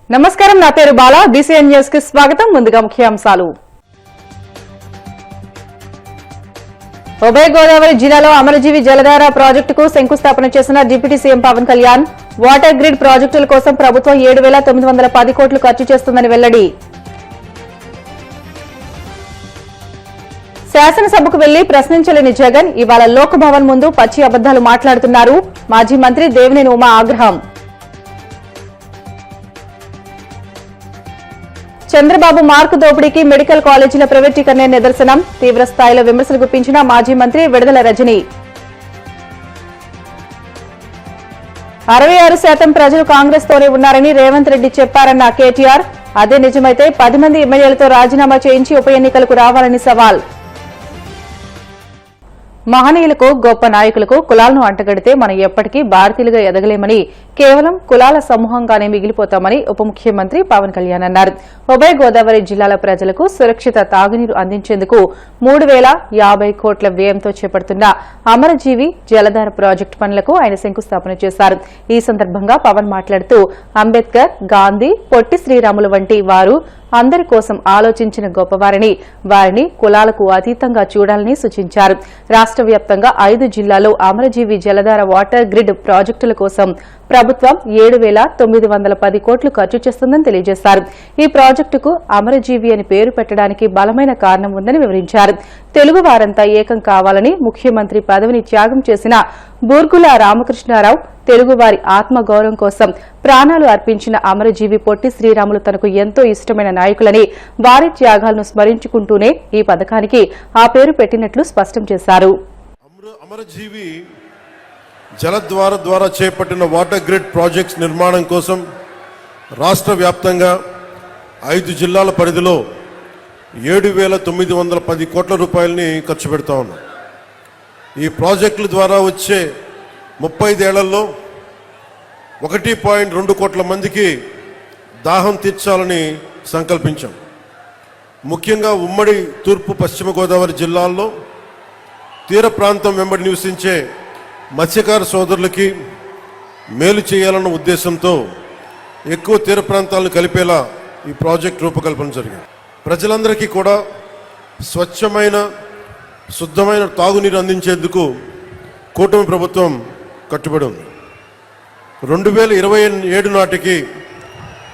నమస్కారం, నా పేరు బాల. బీసీఎన్ న్యూస్ కి స్వాగతం. ముందుగా ముఖ్యాంశాలు. ఉభయ గోదావరి జిల్లాలో అమరజీవి జలధార ప్రాజెక్టుకు శంకుస్థాపన చేసిన deputy CM Pawan Kalyan. Water grid ప్రాజెక్టుల కోసం ప్రభుత్వం 7,910 కోట్లు ఖర్చు చేస్తుందని వెల్లడి. శాసనసభకు వెళ్లి ప్రశ్నించలేని జగన్ ఇవాళ లోక్ భవన్ ముందు పచ్చి అబద్దాలు మాట్లాడుతున్నారు. మాజీ మంత్రి దేవినేని ఉమా ఆగ్రహం. చంద్రబాబు మార్కు దోపిడీకి మెడికల్ కాలేజీల ప్రైవేటీకరణ నిదర్శనం. తీవ్ర స్థాయిలో విమర్శలు గుప్పించిన మాజీ మంత్రి విడుదల రజని. 66% ప్రజలు కాంగ్రెస్ తోనే ఉన్నారని రేవంత్ రెడ్డి చెప్పారన్న కేటీఆర్. అదే నిజమైతే 10 మంది ఎమ్మెల్యేలతో రాజీనామా చేయించి ఉప ఎన్నికలకు రావాలని సవాల్. మహనీయులకు, గొప్ప నాయకులకు కులాలను అంటగడితే మనం ఎప్పటికీ భారతీయులుగా ఎదగలేమని, కేవలం కులాల సమూహంగానే మిగిలిపోతామని ఉప ముఖ్యమంత్రి పవన్ కళ్యాణ్ అన్నారు. ఉభయ గోదావరి జిల్లాల ప్రజలకు సురక్షిత తాగునీరు అందించేందుకు 3,050 కోట్ల వ్యయంతో చేపడుతున్న అమరజీవి జలధార ప్రాజెక్టు పనులకు ఆయన శంకుస్థాపన చేశారు. ఈ సందర్భంగా పవన్ మాట్లాడుతూ అంబేద్కర్, గాంధీ, పొట్టి శ్రీరాములు వంటి వారు అందరి కోసం ఆలోచించిన గొప్పవారని, వారిని కులాలకు అతీతంగా చూడాలని సూచించారు. రాష్ట్ర వ్యాప్తంగా 5 జిల్లాల్లో అమరజీవి జలధార వాటర్ గ్రిడ్ ప్రాజెక్టుల కోసం ప్రభుత్వం 7,910 కోట్లు ఖర్చు చేస్తుందని తెలియజేశారు. ఈ ప్రాజెక్టుకు అమరజీవి అని పేరు పెట్టడానికి బలమైన కారణం ఉందని వివరించారు. తెలుగు వారంతా ఏకం కావాలని ముఖ్యమంత్రి పదవిని త్యాగం చేసిన బూర్గుల రామకృష్ణారావు, తెలుగువారి ఆత్మగౌరవం కోసం ప్రాణాలు అర్పించిన అమరజీవి పొట్టి శ్రీరాములు తనకు ఎంతో ఇష్టమైన నాయకులని, వారి త్యాగాలను స్మరించుకుంటూనే ఈ పథకానికి ఆ పేరు పెట్టినట్లు స్పష్టం చేశారు. అమరజీవి జలద్వార ద్వారా చేపట్టిన వాటర్ గ్రిడ్ ప్రాజెక్ట్స్ నిర్మాణం కోసం రాష్ట్ర వ్యాప్తంగా 5 జిల్లాల పరిధిలో 7,910 కోట్ల రూపాయలని ఖర్చు పెడతా ఉన్నాం. ఈ ప్రాజెక్టుల ద్వారా వచ్చే 35 ఏళ్లలో 1.2 కోట్ల మందికి దాహం తీర్చాలని సంకల్పించాం. ముఖ్యంగా ఉమ్మడి తూర్పు పశ్చిమ గోదావరి జిల్లాల్లో తీర ప్రాంతం వెంబడి నివసించే మత్స్యకార సోదరులకి మేలు చేయాలన్న ఉద్దేశంతో ఎక్కువ తీర ప్రాంతాలను కలిపేలా ఈ ప్రాజెక్ట్ రూపకల్పన జరిగింది. ప్రజలందరికీ కూడా స్వచ్ఛమైన, శుద్ధమైన తాగునీరు అందించేందుకు కూటమి ప్రభుత్వం కట్టుబడి ఉంది. 2027 నాటికి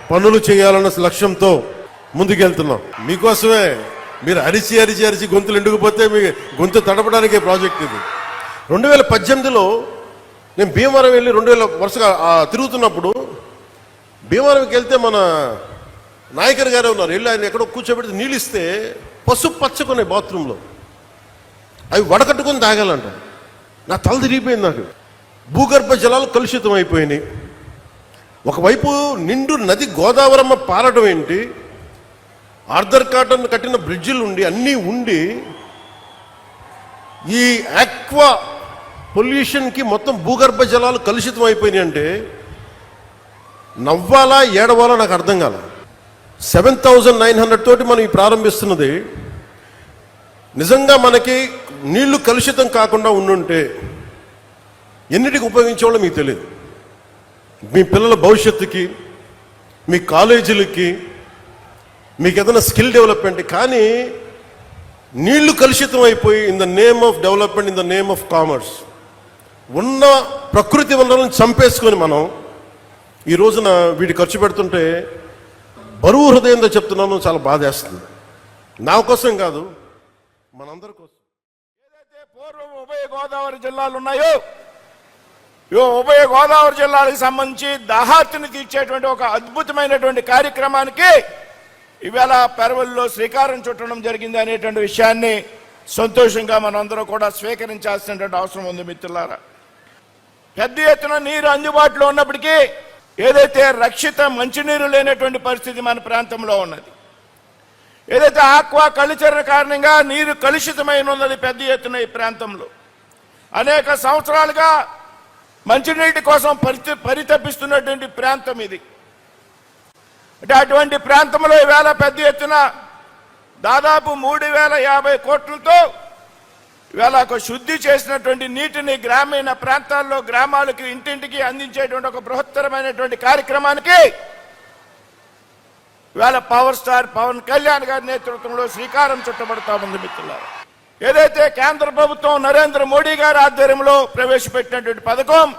పనులు చేయాలన్న లక్ష్యంతో ముందుకెళ్తున్నాం. మీకోసమే. మీరు అరిచి అరిచి అరిచి గొంతులు ఎండుకుపోతే మీ గొంతు తడపడానికే ప్రాజెక్ట్ ఇది. 2018లో నేను భీమవరం వెళ్ళి 2000 వరుసగా తిరుగుతున్నప్పుడు భీమవరంకి వెళ్తే మన నాయకర్ గారే ఉన్నారు. వెళ్ళి ఆయన ఎక్కడో కూర్చోబెడితే నీళ్ళు ఇస్తే పసుపు పచ్చకున్నాయి బాత్రూంలో. అవి వడకట్టుకొని తాగాలంట. నా తల తిరిగిపోయింది. నాకు భూగర్భ జలాలు కలుషితం అయిపోయినాయి. ఒకవైపు నిండు నది గోదావరమ్మ పారడం ఏంటి, ఆర్థర్ కాటన్ కట్టిన బ్రిడ్జిలు ఉండి అన్నీ ఉండి ఈ ఆక్వా పొల్యూషన్కి మొత్తం భూగర్భ జలాలు కలుషితం అయిపోయినాయి అంటే నవ్వాలా ఏడవాలా నాకు అర్థం కాల. 7,900 తోటి మనం ఈ ప్రారంభిస్తున్నది నిజంగా మనకి నీళ్లు కలుషితం కాకుండా ఉండుంటే ఎన్నిటికి ఉపయోగించేవాళ్ళో మీకు తెలియదు. మీ పిల్లల భవిష్యత్తుకి, మీ కాలేజీలకి, మీకు ఏదైనా స్కిల్ డెవలప్మెంట్. కానీ నీళ్లు కలుషితం అయిపోయి in the name of development, in the name of commerce ఉన్న ప్రకృతి వనరులను చంపేసుకొని మనం ఈ రోజున వీటి ఖర్చు పెడుతుంటే బరువు హృదయంతో చెప్తున్నాను, చాలా బాధేస్తుంది. నా కోసం కాదు, మనందరి కోసం. ఏదైతే పూర్వం ఉభయ గోదావరి జిల్లాలు ఉన్నాయో, ఉభయ గోదావరి జిల్లాలకు సంబంధించి దాహార్తిని తీర్చేటువంటి ఒక అద్భుతమైనటువంటి కార్యక్రమానికి ఇవాళ పెరవల్లో శ్రీకారం చుట్టడం జరిగింది అనేటువంటి విషయాన్ని సంతోషంగా మనందరం కూడా స్వీకరించాల్సినటువంటి అవసరం ఉంది. మిత్రులారా, పెద్ద ఎత్తున నీరు అందుబాటులో ఉన్నప్పటికీ ఏదైతే రక్షిత మంచినీరు లేనటువంటి పరిస్థితి మన ప్రాంతంలో ఉన్నది, ఏదైతే ఆక్వా కల్చర్ కారణంగా నీరు కలుషితమైన ఉన్నది పెద్ద ఎత్తున ఈ ప్రాంతంలో అనేక సంవత్సరాలుగా మంచినీటి కోసం పరితపిస్తున్నటువంటి ప్రాంతం ఇది. అంటే అటువంటి ప్రాంతంలో ఈవేళ పెద్ద ఎత్తున దాదాపు 3,050 కోట్లతో ఇవాళ ఒక శుద్ధి చేసినటువంటి నీటిని గ్రామీణ ప్రాంతాల్లో గ్రామాలకు ఇంటింటికి అందించేటువంటి ఒక బృహత్తరమైనటువంటి కార్యక్రమానికి ఇవాళ పవర్ స్టార్ పవన్ కళ్యాణ్ గారి నేతృత్వంలో శ్రీకారం చుట్టబడతా ఉంది మిత్రులారా. ఏదైతే కేంద్ర ప్రభుత్వం నరేంద్ర మోడీ గారి ఆధ్వర్యంలో ప్రవేశపెట్టినటువంటి పథకం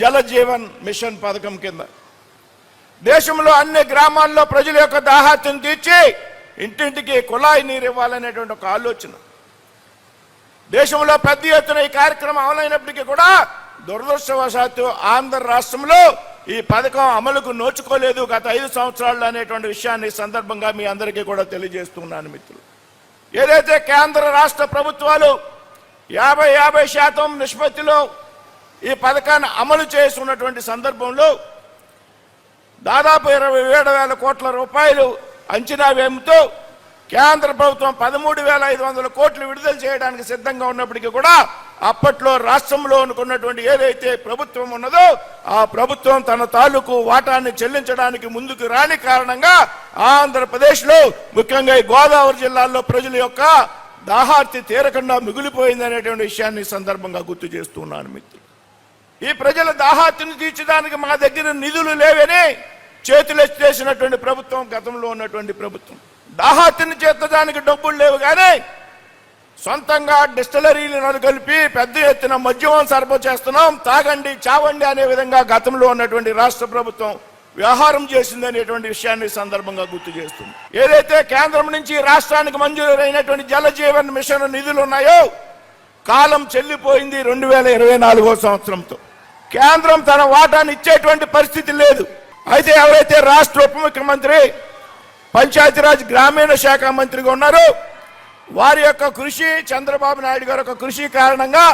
జల జీవన్ మిషన్ పథకం కింద దేశంలో అన్ని గ్రామాల్లో ప్రజల యొక్క దాహార్తిని తీర్చి ఇంటింటికి కుళాయి నీరు ఇవ్వాలనేటువంటి ఒక ఆలోచన దేశంలో పెద్ద ఎత్తున ఈ కార్యక్రమం అమలైనప్పటికీ కూడా దురదృష్టవశాత్తు ఆంధ్ర రాష్ట్రంలో ఈ పథకం అమలుకు నోచుకోలేదు గత 5 సంవత్సరాల్లో అనేటువంటి విషయాన్ని సందర్భంగా మీ అందరికీ కూడా తెలియజేస్తున్నాను మిత్రులు. ఏదైతే కేంద్ర రాష్ట్ర ప్రభుత్వాలు 50% నిష్పత్తిలో ఈ పథకాన్ని అమలు చేస్తున్నటువంటి సందర్భంలో దాదాపు 27,000 కోట్ల రూపాయలు అంచనా వ్యయంతో కేంద్ర ప్రభుత్వం 13,500 కోట్లు విడుదల చేయడానికి సిద్ధంగా ఉన్నప్పటికీ కూడా అప్పట్లో రాష్ట్రంలో అనుకున్నటువంటి ఏదైతే ప్రభుత్వం ఉన్నదో ఆ ప్రభుత్వం తన తాలూకు వాటాన్ని చెల్లించడానికి ముందుకు రాని కారణంగా ఆంధ్రప్రదేశ్లో ముఖ్యంగా ఈ గోదావరి జిల్లాల్లో ప్రజల యొక్క దాహార్తి తీరకుండా మిగిలిపోయింది అనేటువంటి విషయాన్ని సందర్భంగా గుర్తు చేస్తున్నాను మిత్రులు. ఈ ప్రజల దాహార్తిని తీర్చడానికి మా దగ్గర నిధులు లేవని చేతులెత్తేసినటువంటి ప్రభుత్వం గతంలో ఉన్నటువంటి ప్రభుత్వం. దాహార్తిని చేర్చడానికి డబ్బులు లేవు కానీ సొంతంగా డిస్టిలరీలు నెలకొల్పి పెద్ద ఎత్తున మద్యం సరఫరా చేస్తున్నాం, తాగండి చావండి అనే విధంగా గతంలో ఉన్నటువంటి రాష్ట్ర ప్రభుత్వం వ్యవహారం చేసింది అనేటువంటి విషయాన్ని సందర్భంగా గుర్తు చేస్తుంది. ఏదైతే కేంద్రం నుంచి రాష్ట్రానికి మంజూరైనటువంటి జల జీవన్ మిషన్ నిధులు ఉన్నాయో కాలం చెల్లిపోయింది 2024 సంవత్సరంతో. కేంద్రం తన వాటాను ఇచ్చేటువంటి పరిస్థితి లేదు. అయితే ఎవరైతే రాష్ట్ర ఉప ముఖ్యమంత్రి పంచాయతీరాజ్ గ్రామీణ శాఖ మంత్రిగా ఉన్నారో వారి యొక్క కృషి, చంద్రబాబు నాయుడు గారి యొక్క కృషి కారణంగా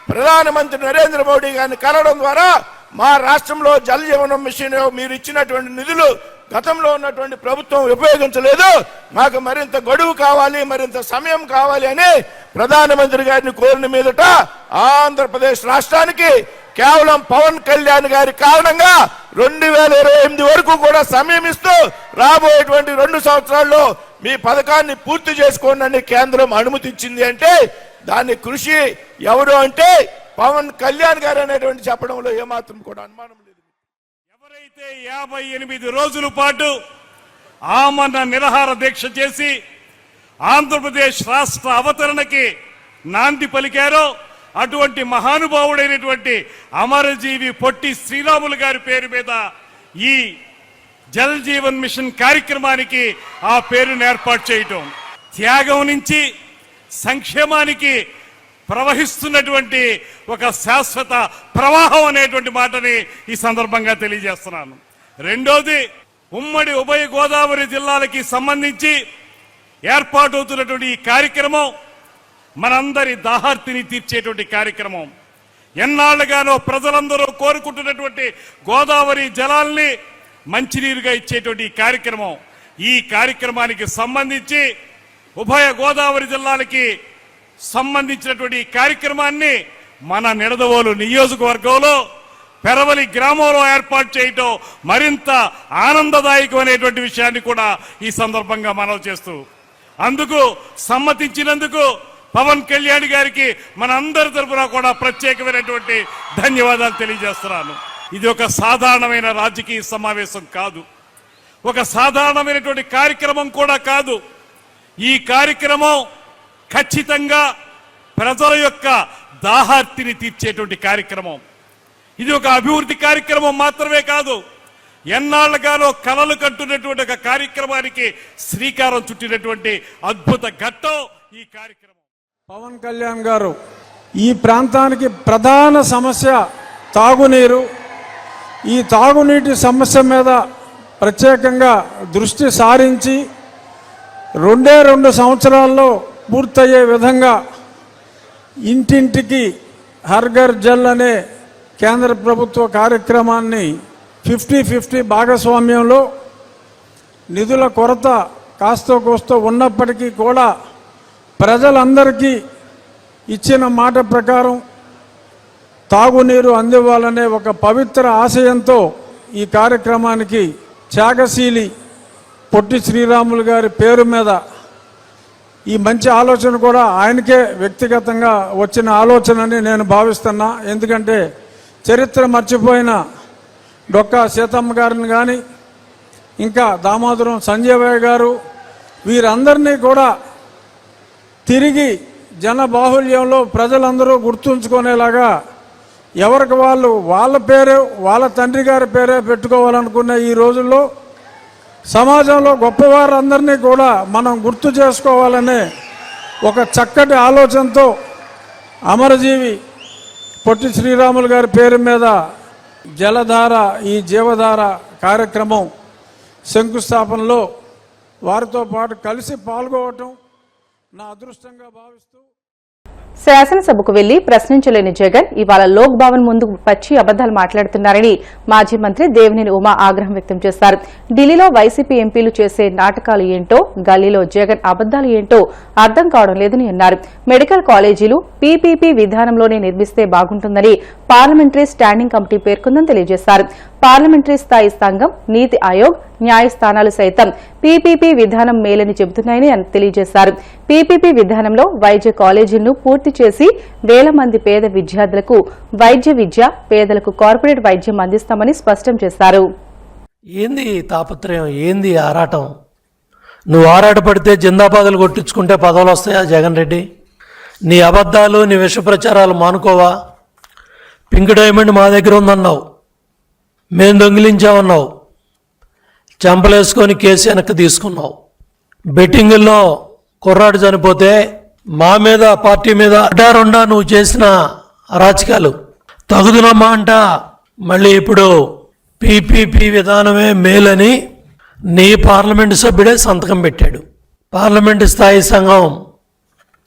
ప్రధానమంత్రి నరేంద్ర మోడీ గారిని కలవడం ద్వారా మా రాష్ట్రంలో జల జీవనం మిషన్ మీరు ఇచ్చినటువంటి నిధులు గతంలో ఉన్నటువంటి ప్రభుత్వం ఉపయోగించలేదు, మాకు మరింత గడువు కావాలి, మరింత సమయం కావాలి అని ప్రధానమంత్రి గారిని కోరిన మీదట ఆంధ్రప్రదేశ్ రాష్ట్రానికి కేవలం పవన్ కళ్యాణ్ గారి కారణంగా 2028 వరకు కూడా సమయం ఇస్తూ రాబోయేటువంటి 2 సంవత్సరాల్లో మీ పథకాన్ని పూర్తి చేసుకోండి కేంద్రం అనుమతి ఇచ్చింది అంటే దాని కృషి ఎవరు అంటే పవన్ కళ్యాణ్ గారు అనేటువంటి చెప్పడంలో ఏమాత్రం కూడా అనుమానం లేదు. ఎవరైతే 58 రోజుల పాటు ఆమరణ నిరాహార దీక్ష చేసి ఆంధ్రప్రదేశ్ రాష్ట్ర అవతరణకి నాంది పలికారో అటువంటి మహానుభావుడైనటువంటి అమరజీవి పొట్టి శ్రీరాములు గారి పేరు మీద ఈ జల్ జీవన్ మిషన్ కార్యక్రమానికి ఆ పేరును ఏర్పాటు చేయటం త్యాగం నుంచి సంక్షేమానికి ప్రవహిస్తున్నటువంటి ఒక శాశ్వత ప్రవాహం అనేటువంటి మాటని ఈ సందర్భంగా తెలియజేస్తున్నాను. రెండోది, ఉమ్మడి ఉభయ గోదావరి జిల్లాలకి సంబంధించి ఏర్పాటవుతున్నటువంటి ఈ కార్యక్రమం మనందరి దాహార్తిని తీర్చేటువంటి కార్యక్రమం. ఎన్నాళ్లుగానో ప్రజలందరూ కోరుకుంటున్నటువంటి గోదావరి జలాల్ని మంచినీరుగా ఇచ్చేటువంటి ఈ కార్యక్రమం. ఈ కార్యక్రమానికి సంబంధించి ఉభయ గోదావరి జిల్లాలకి సంబంధించినటువంటి ఈ కార్యక్రమాన్ని మన నిడదవోలు నియోజకవర్గంలో పెరవలి గ్రామంలో ఏర్పాటు చేయటం మరింత ఆనందదాయకమైనటువంటి విషయాన్ని కూడా ఈ సందర్భంగా మనవి చేస్తూ అందుకు సమ్మతించినందుకు పవన్ కళ్యాణ్ గారికి మన అందరి తరఫున కూడా ప్రత్యేకమైనటువంటి ధన్యవాదాలు తెలియజేస్తున్నాను. ఇది ఒక సాధారణమైన రాజకీయ సమావేశం కాదు, ఒక సాధారణమైనటువంటి కార్యక్రమం కూడా కాదు. ఈ కార్యక్రమం ఖచ్చితంగా ప్రజల యొక్క దాహార్తిని తీర్చేటువంటి కార్యక్రమం. ఇది ఒక అభివృద్ధి కార్యక్రమం మాత్రమే కాదు, ఎన్నాళ్ళగానో కలలు కంటున్నటువంటి ఒక కార్యక్రమానికి శ్రీకారం చుట్టినటువంటి అద్భుత ఘట్టం ఈ కార్యక్రమం. పవన్ కళ్యాణ్ గారు ఈ ప్రాంతానికి ప్రధాన సమస్య తాగునీరు. ఈ తాగునీటి సమస్య మీద ప్రత్యేకంగా దృష్టి సారించి 2 సంవత్సరాల్లో పూర్తయ్యే విధంగా ఇంటింటికి హర్ ఘర్ జల్ అనే కేంద్ర ప్రభుత్వ కార్యక్రమాన్ని 50-50 భాగస్వామ్యంలో నిధుల కొరత కాస్తో కోస్తో ఉన్నప్పటికీ కూడా ప్రజలందరికీ ఇచ్చిన మాట ప్రకారం తాగునీరు అందివ్వాలనే ఒక పవిత్ర ఆశయంతో ఈ కార్యక్రమానికి త్యాగశీలి పొట్టి శ్రీరాములు గారి పేరు మీద ఈ మంచి ఆలోచన కూడా ఆయనకే వ్యక్తిగతంగా వచ్చిన ఆలోచనని నేను భావిస్తున్నా. ఎందుకంటే చరిత్ర మర్చిపోయిన డొక్కా సీతమ్మ గారిని కానీ ఇంకా దామోదరం సంజయ్ గారు, వీరందరినీ కూడా తిరిగి జనబాహుల్యంలో ప్రజలందరూ గుర్తుంచుకునేలాగా ఎవరికి వాళ్ళు వాళ్ళ పేరే, వాళ్ళ తండ్రి గారి పేరే పెట్టుకోవాలనుకునే ఈ రోజుల్లో సమాజంలో గొప్పవారందరినీ కూడా మనం గుర్తు చేసుకోవాలనే ఒక చక్కటి ఆలోచనతో అమరజీవి పొట్టి శ్రీరాములు గారి పేరు మీద జలధార, ఈ జీవధార కార్యక్రమం శంకుస్థాపనలో వారితో పాటు కలిసి పాల్గొనటం నా అదృష్టంగా భావిస్తూ శాసనసభకు వెళ్లి ప్రశ్నించలేని జగన్ ఇవాళ లోక్ భవన్ ముందు పచ్చి అబద్దాలు మాట్లాడుతున్నారని మాజీ మంత్రి దేవినేని ఉమా ఆగ్రహం వ్యక్తం చేశారు. ఢిల్లీలో వైసీపీ ఎంపీలు చేసే నాటకాలు ఏంటో, గల్లీలో జగన్ అబద్దాలు ఏంటో అర్థం కావడం లేదని అన్నారు. మెడికల్ కాలేజీలు పీపీపీ విధానంలోనే నిర్మిస్తే బాగుంటుందని పార్లమెంటరీ స్టాండింగ్ కమిటీ పేర్కొందని తెలియజేశారు. పార్లమెంటరీ స్థాయి సంఘం, నీతి ఆయోగ్, న్యాయస్థానాలు సైతం పీపీపీ విధానం మేలని చెబుతున్నాయని తెలియజేశారు. పీపీపీ విధానంలో వైద్య కాలేజీలను పూర్తి చేసి వేల మంది పేద విద్యార్థులకు వైద్య విద్య, పేదలకు కార్పొరేట్ వైద్యం అందిస్తామని స్పష్టం చేశారు. ఏంది తాపత్రయం, ఏంది ఆరాటం? నువ్వు ఆరాటపడితే జిందాబాదులు కొట్టించుకుంటే పదవులు వస్తాయా జగన్ రెడ్డి? నీ అబద్ధాలు, నీ విష ప్రచారాలు మానుకోవా? పింక్ డైమండ్ మా దగ్గర ఉందన్నావు, మేము దొంగిలించామన్నావు, చంపలేసుకొని కేసు వెనక్కి తీసుకున్నావు. బెట్టింగుల్లో కుర్రాడు చనిపోతే మా మీద, పార్టీ మీద అడ్డారుండా నువ్వు చేసిన అరాచకాలు తగుదునమ్మా అంట. మళ్ళీ ఇప్పుడు పీపీపీ విధానమే మేలని నీ పార్లమెంటు సభ్యుడే సంతకం పెట్టాడు. పార్లమెంటు స్థాయి సంఘం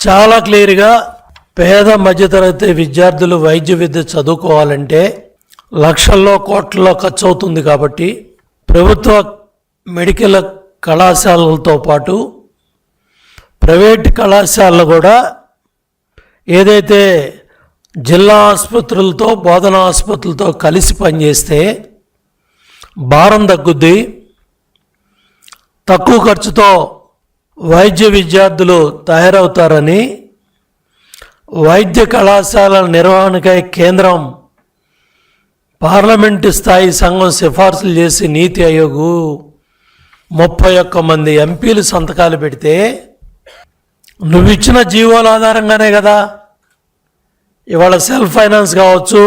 చాలా క్లియర్గా పేద మధ్యతరగతి విద్యార్థులు వైద్య విద్య చదువుకోవాలంటే లక్షల్లో కోట్లలో ఖర్చు అవుతుంది. కాబట్టి ప్రభుత్వ మెడికల్ కళాశాలలతో పాటు ప్రైవేట్ కళాశాలలు కూడా ఏదైతే జిల్లా ఆసుపత్రులతో, బోధనా ఆసుపత్రులతో కలిసి పనిచేస్తే భారం తగ్గుద్ది, తక్కువ ఖర్చుతో వైద్య విద్యార్థులు తయారవుతారని వైద్య కళాశాలల నిర్వహణకై కేంద్రం పార్లమెంటు స్థాయి సంఘం సిఫార్సులు చేసి నీతి ఆయోగ్ 31 మంది ఎంపీలు సంతకాలు పెడితే నువ్విచ్చిన జీవోల ఆధారంగానే కదా ఇవాళ సెల్ఫ్ ఫైనాన్స్ కావచ్చు,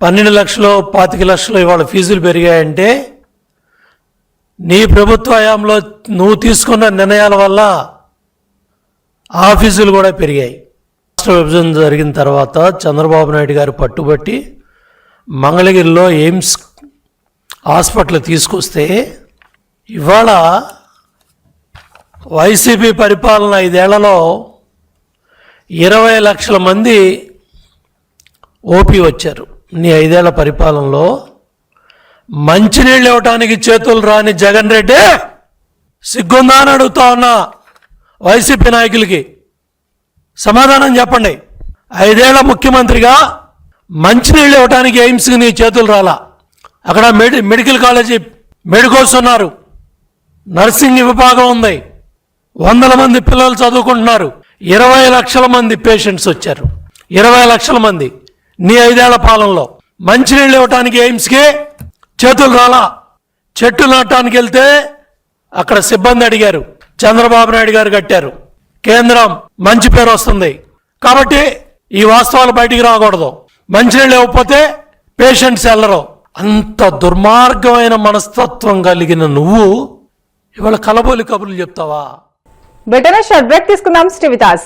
12 లక్షలు, 25 లక్షలు ఇవాళ ఫీజులు పెరిగాయంటే నీ ప్రభుత్వ హయాంలో నువ్వు తీసుకున్న నిర్ణయాల వల్ల ఆ ఫీజులు కూడా పెరిగాయి. రాష్ట్ర విభజన జరిగిన తర్వాత చంద్రబాబు నాయుడు గారు పట్టుబట్టి మంగళగిరిలో ఎయిమ్స్ హాస్పిటల్ తీసుకొస్తే ఇవాళ వైసీపీ పరిపాలన 5 ఏళ్లలో 20 లక్షల మంది ఓపీ వచ్చారు. నీ 5 ఏళ్ల పరిపాలనలో మంచినీళ్ళు ఇవ్వటానికి చేతులు రాని జగన్ రెడ్డి సిగ్గుందా అని అడుగుతా ఉన్నా వైసీపీ నాయకులకి సమాధానం చెప్పండి. 5 ఏళ్ల ముఖ్యమంత్రిగా మంచినీళ్ళు ఇవ్వటానికి ఎయిమ్స్కి నీ చేతులు రాలా. అక్కడ మెడికల్ కాలేజీ మెడికోస్ ఉన్నారు, నర్సింగ్ విభాగం ఉంది, 100 మంది పిల్లలు చదువుకుంటున్నారు, 20 లక్షల మంది పేషెంట్స్ వచ్చారు. 20 లక్షల మంది నీ 5 ఏళ్ల పాలనలో. మంచినీళ్ళు ఇవ్వటానికి ఎయిమ్స్కి చేతులు రాలా. చెట్టు నాటడానికి వెళ్తే అక్కడ సిబ్బంది అడిగారు, చంద్రబాబు నాయుడు గారు కట్టారు. కేంద్రం మంచి పేరు వస్తుంది కాబట్టి ఈ వాస్తవాలు బయటికి రాకూడదు. మంచినీళ్ళు ఇవ్వకపోతే పేషెంట్స్ వెళ్ళరు. అంత దుర్మార్గమైన మనస్తత్వం కలిగిన నువ్వు ఇవాళ కలబోలి కబుర్లు చెప్తావా? బ్రిటన్ షార్ట్ బ్రేక్ తీసుకుందాం. Stay with us.